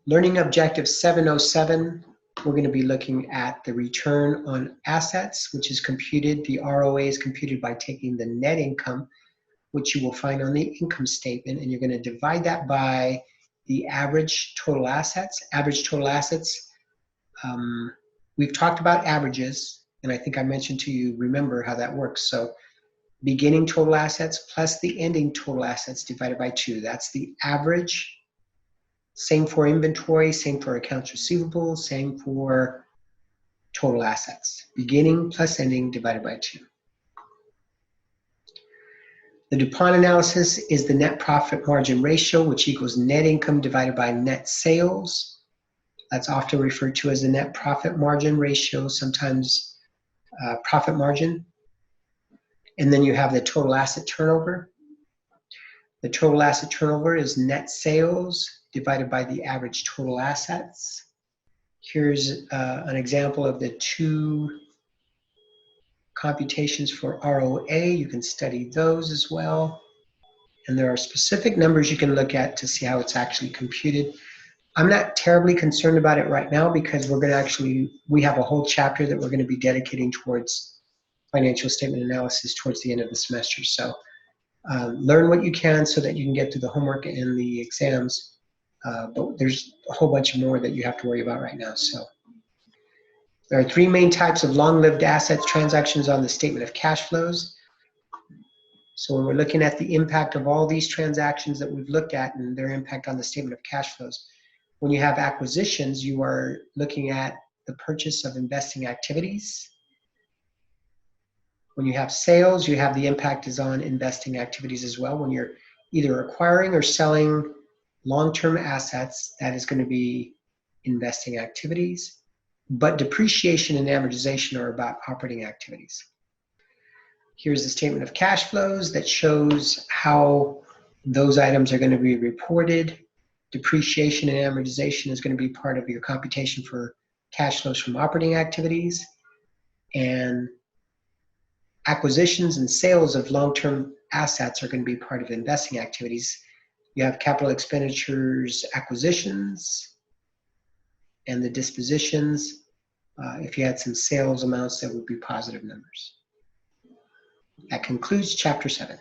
Learning objective 707, we're going to be looking at the return on assets, which is computed, the ROA is computed by taking the net income, which you will find on the income statement, and you're going to divide that by the average total assets. Average total assets, we've talked about averages, and I think I mentioned to you, remember how that works. So beginning total assets plus the ending total assets divided by 2. That's the average. Same for inventory, same for accounts receivable, same for total assets. Beginning plus ending divided by 2. The DuPont analysis is the net profit margin ratio, which equals net income divided by net sales. That's often referred to as the net profit margin ratio, sometimes profit margin. And then you have the total asset turnover. The total asset turnover is net sales divided by the average total assets. Here's an example of the 2 computations for ROA. You can study those as well. And there are specific numbers you can look at to see how it's actually computed. I'm not terribly concerned about it right now because we're going to we have a whole chapter that we're going to be dedicating towards financial statement analysis towards the end of the semester. So learn what you can so that you can get through the homework and the exams. But there's a whole bunch more that you have to worry about right now. So there are 3 main types of long-lived assets transactions on the statement of cash flows. So when we're looking at the impact of all these transactions that we've looked at and their impact on the statement of cash flows, when you have acquisitions, you are looking at the purchase of investing activities. When you have sales, you have the impact is on investing activities as well. When you're either acquiring or selling long-term assets, that is going to be investing activities. But depreciation and amortization are about operating activities. Here's the statement of cash flows that shows how those items are going to be reported. Depreciation and amortization is going to be part of your computation for cash flows from operating activities. And acquisitions and sales of long-term assets are going to be part of investing activities. You have capital expenditures, acquisitions, and the dispositions. If you had some sales amounts, that would be positive numbers. That concludes Chapter 7.